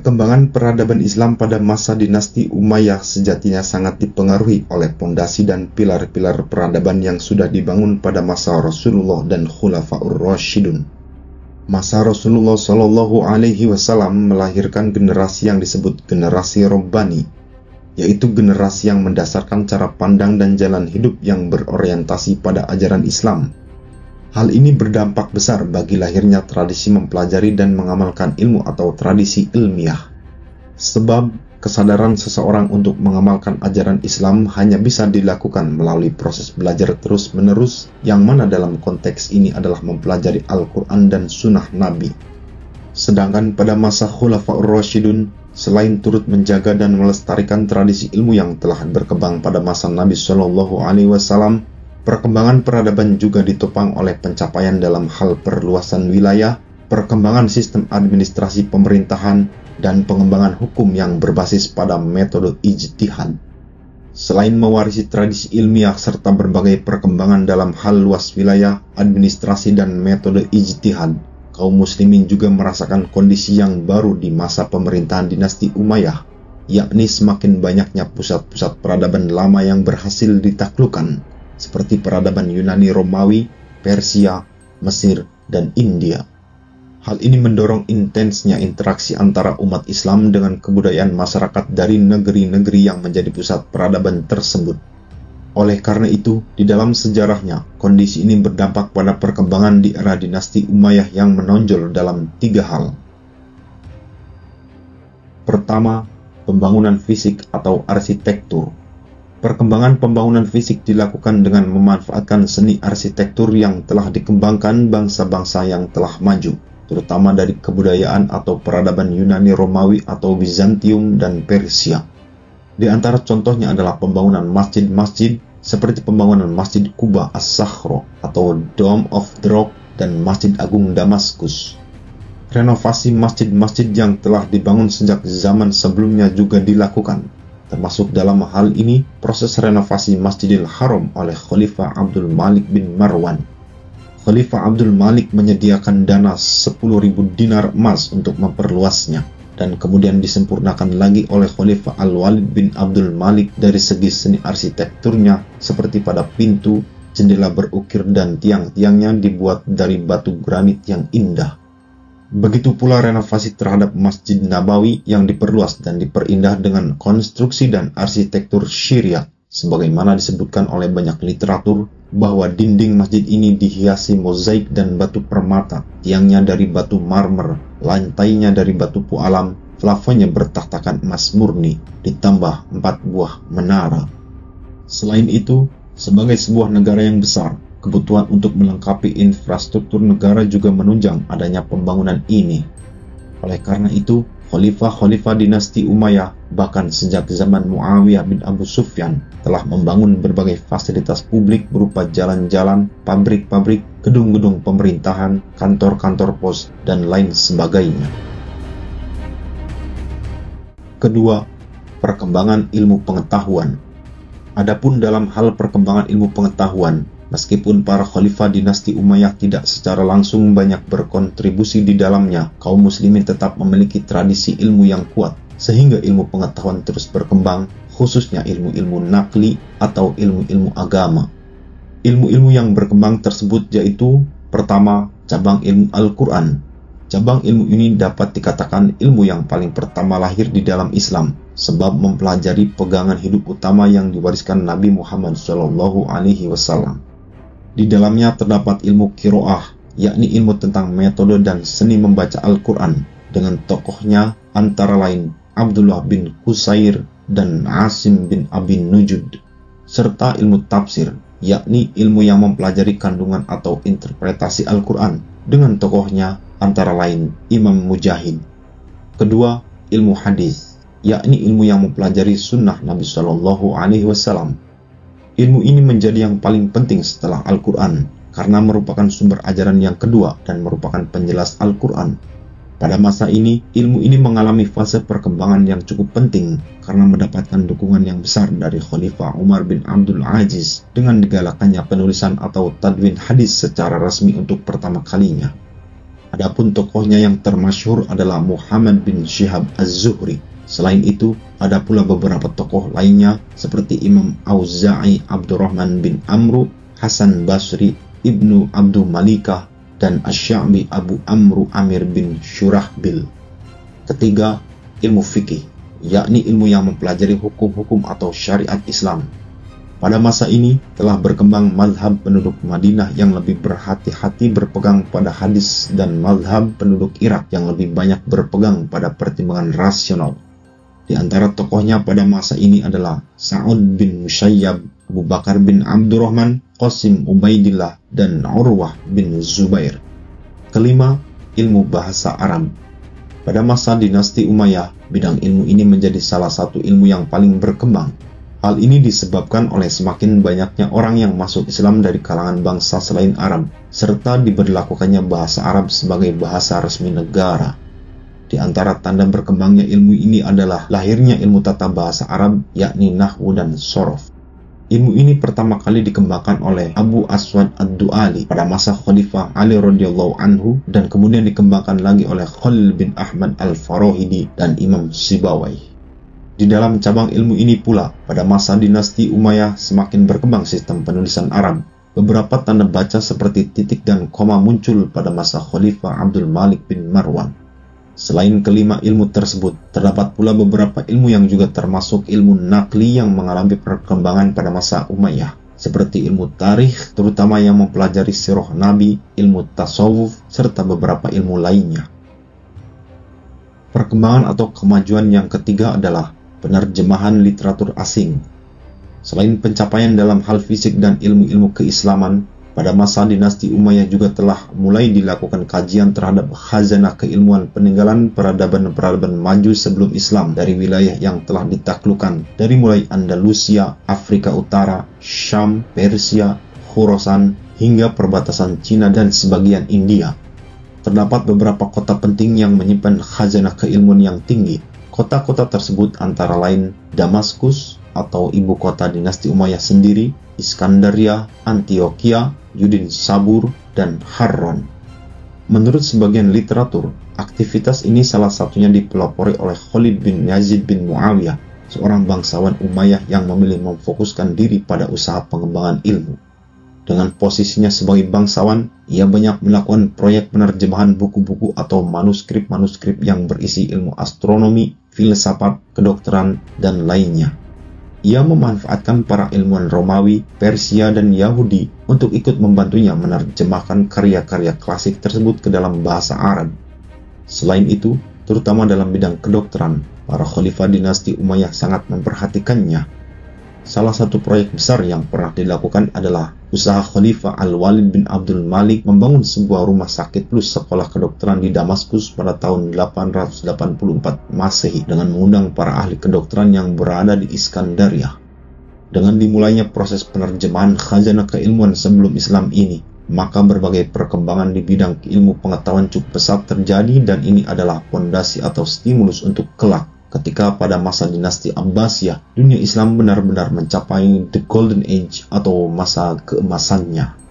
Perkembangan peradaban Islam pada masa dinasti Umayyah sejatinya sangat dipengaruhi oleh pondasi dan pilar-pilar peradaban yang sudah dibangun pada masa Rasulullah dan Khulafaur Rasyidun. Masa Rasulullah Shallallahu Alaihi Wasallam melahirkan generasi yang disebut generasi Rabbani, yaitu generasi yang mendasarkan cara pandang dan jalan hidup yang berorientasi pada ajaran Islam. Hal ini berdampak besar bagi lahirnya tradisi mempelajari dan mengamalkan ilmu atau tradisi ilmiah. Sebab kesadaran seseorang untuk mengamalkan ajaran Islam hanya bisa dilakukan melalui proses belajar terus-menerus, yang mana dalam konteks ini adalah mempelajari Al-Quran dan Sunnah Nabi. Sedangkan pada masa Khulafaur Rasyidun, selain turut menjaga dan melestarikan tradisi ilmu yang telah berkembang pada masa Nabi Shallallahu Alaihi Wasallam, perkembangan peradaban juga ditopang oleh pencapaian dalam hal perluasan wilayah, perkembangan sistem administrasi pemerintahan, dan pengembangan hukum yang berbasis pada metode ijtihad. Selain mewarisi tradisi ilmiah serta berbagai perkembangan dalam hal luas wilayah, administrasi, dan metode ijtihad, kaum muslimin juga merasakan kondisi yang baru di masa pemerintahan dinasti Umayyah, yakni semakin banyaknya pusat-pusat peradaban lama yang berhasil ditaklukkan, seperti peradaban Yunani Romawi, Persia, Mesir, dan India. Hal ini mendorong intensnya interaksi antara umat Islam dengan kebudayaan masyarakat dari negeri-negeri yang menjadi pusat peradaban tersebut. Oleh karena itu, di dalam sejarahnya, kondisi ini berdampak pada perkembangan di era dinasti Umayyah yang menonjol dalam 3 hal. Pertama, pembangunan fisik atau arsitektur. Perkembangan pembangunan fisik dilakukan dengan memanfaatkan seni arsitektur yang telah dikembangkan bangsa-bangsa yang telah maju, terutama dari kebudayaan atau peradaban Yunani Romawi atau Bizantium dan Persia. Di antara contohnya adalah pembangunan masjid-masjid seperti pembangunan Masjid Quba As-Sakhra atau Dome of the Rock dan Masjid Agung Damaskus. Renovasi masjid-masjid yang telah dibangun sejak zaman sebelumnya juga dilakukan. Termasuk dalam hal ini proses renovasi Masjidil Haram oleh Khalifah Abdul Malik bin Marwan. Khalifah Abdul Malik menyediakan dana 10.000 dinar emas untuk memperluasnya, dan kemudian disempurnakan lagi oleh Khalifah Al-Walid bin Abdul Malik dari segi seni arsitekturnya, seperti pada pintu, jendela berukir dan tiang-tiangnya dibuat dari batu granit yang indah. Begitu pula renovasi terhadap Masjid Nabawi yang diperluas dan diperindah dengan konstruksi dan arsitektur Syriah, sebagaimana disebutkan oleh banyak literatur bahwa dinding masjid ini dihiasi mozaik dan batu permata, tiangnya dari batu marmer, lantainya dari batu pualam, plafonnya bertahtakan emas murni, ditambah 4 buah menara. Selain itu, sebagai sebuah negara yang besar, kebutuhan untuk melengkapi infrastruktur negara juga menunjang adanya pembangunan ini. Oleh karena itu, khalifah-khalifah dinasti Umayyah, bahkan sejak zaman Muawiyah bin Abu Sufyan, telah membangun berbagai fasilitas publik berupa jalan-jalan, pabrik-pabrik, gedung-gedung pemerintahan, kantor-kantor pos, dan lain sebagainya. Kedua, perkembangan ilmu pengetahuan. Adapun dalam hal perkembangan ilmu pengetahuan, meskipun para khalifah dinasti Umayyah tidak secara langsung banyak berkontribusi di dalamnya, kaum muslimin tetap memiliki tradisi ilmu yang kuat, sehingga ilmu pengetahuan terus berkembang, khususnya ilmu-ilmu nakli atau ilmu-ilmu agama. Ilmu-ilmu yang berkembang tersebut yaitu, pertama, cabang ilmu Al-Quran. Cabang ilmu ini dapat dikatakan ilmu yang paling pertama lahir di dalam Islam, sebab mempelajari pegangan hidup utama yang diwariskan Nabi Muhammad SAW. Di dalamnya terdapat ilmu qiraah, yakni ilmu tentang metode dan seni membaca Al-Quran, dengan tokohnya antara lain Abdullah bin Qusair dan Asim bin Abi Nujud, serta ilmu tafsir, yakni ilmu yang mempelajari kandungan atau interpretasi Al-Quran, dengan tokohnya antara lain Imam Mujahid. Kedua, ilmu hadis, yakni ilmu yang mempelajari sunnah Nabi Shallallahu Alaihi Wasallam. Ilmu ini menjadi yang paling penting setelah Al-Quran, karena merupakan sumber ajaran yang kedua dan merupakan penjelas Al-Quran. Pada masa ini, ilmu ini mengalami fase perkembangan yang cukup penting, karena mendapatkan dukungan yang besar dari Khalifah Umar bin Abdul Aziz, dengan digalakannya penulisan atau tadwin hadis secara resmi untuk pertama kalinya. Adapun tokohnya yang termasyhur adalah Muhammad bin Syihab Az-Zuhri. Selain itu, ada pula beberapa tokoh lainnya seperti Imam Auza'i Abdurrahman bin Amru, Hasan Basri, Ibnu Abdul Malikah, dan Asy-Sya'bi Abu Amru Amir bin Syurahbil. Ketiga, ilmu fikih, yakni ilmu yang mempelajari hukum-hukum atau syariat Islam. Pada masa ini telah berkembang mazhab penduduk Madinah yang lebih berhati-hati berpegang pada hadis dan mazhab penduduk Irak yang lebih banyak berpegang pada pertimbangan rasional. Di antara tokohnya pada masa ini adalah Sa'ud bin Musayyab, Abu Bakar bin Abdurrahman, Qasim Ubaidillah, dan Urwah bin Zubair. Kelima, ilmu bahasa Arab. Pada masa dinasti Umayyah, bidang ilmu ini menjadi salah satu ilmu yang paling berkembang. Hal ini disebabkan oleh semakin banyaknya orang yang masuk Islam dari kalangan bangsa selain Arab, serta diberlakukannya bahasa Arab sebagai bahasa resmi negara. Di antara tanda berkembangnya ilmu ini adalah lahirnya ilmu tata bahasa Arab, yakni Nahwu dan Shorof. Ilmu ini pertama kali dikembangkan oleh Abu Aswad Ad-Du'ali pada masa Khalifah Ali radhiyallahu anhu, dan kemudian dikembangkan lagi oleh Khalil bin Ahmad Al-Farahidi dan Imam Sibawayh. Di dalam cabang ilmu ini pula, pada masa dinasti Umayyah semakin berkembang sistem penulisan Arab. Beberapa tanda baca seperti titik dan koma muncul pada masa Khalifah Abdul Malik bin Marwan. Selain kelima ilmu tersebut, terdapat pula beberapa ilmu yang juga termasuk ilmu nakli yang mengalami perkembangan pada masa Umayyah, seperti ilmu tarikh, terutama yang mempelajari sirah Nabi, ilmu tasawuf, serta beberapa ilmu lainnya. Perkembangan atau kemajuan yang ketiga adalah penerjemahan literatur asing. Selain pencapaian dalam hal fisik dan ilmu-ilmu keislaman, pada masa dinasti Umayyah juga telah mulai dilakukan kajian terhadap khazanah keilmuan peninggalan peradaban-peradaban maju sebelum Islam dari wilayah yang telah ditaklukkan, dari mulai Andalusia, Afrika Utara, Syam, Persia, Khurasan, hingga perbatasan Cina dan sebagian India. Terdapat beberapa kota penting yang menyimpan khazanah keilmuan yang tinggi. Kota-kota tersebut antara lain Damaskus atau ibu kota dinasti Umayyah sendiri, Iskandaria, Antioquia, Yudin Sabur, dan Harran. Menurut sebagian literatur, aktivitas ini salah satunya dipelopori oleh Khalid bin Yazid bin Muawiyah, seorang bangsawan Umayyah yang memilih memfokuskan diri pada usaha pengembangan ilmu. Dengan posisinya sebagai bangsawan, ia banyak melakukan proyek penerjemahan buku-buku atau manuskrip-manuskrip yang berisi ilmu astronomi, filsafat, kedokteran, dan lainnya. Ia memanfaatkan para ilmuwan Romawi, Persia, dan Yahudi untuk ikut membantunya menerjemahkan karya-karya klasik tersebut ke dalam bahasa Arab. Selain itu, terutama dalam bidang kedokteran, para khalifah dinasti Umayyah sangat memperhatikannya. Salah satu proyek besar yang pernah dilakukan adalah usaha Khalifah Al-Walid bin Abdul Malik membangun sebuah rumah sakit plus sekolah kedokteran di Damaskus pada tahun 884 Masehi dengan mengundang para ahli kedokteran yang berada di Iskandaria. Dengan dimulainya proses penerjemahan khazanah keilmuan sebelum Islam ini, maka berbagai perkembangan di bidang ilmu pengetahuan cukup pesat terjadi, dan ini adalah fondasi atau stimulus untuk kelak. Ketika pada masa dinasti Abbasiyah, dunia Islam benar-benar mencapai the golden age atau masa keemasannya.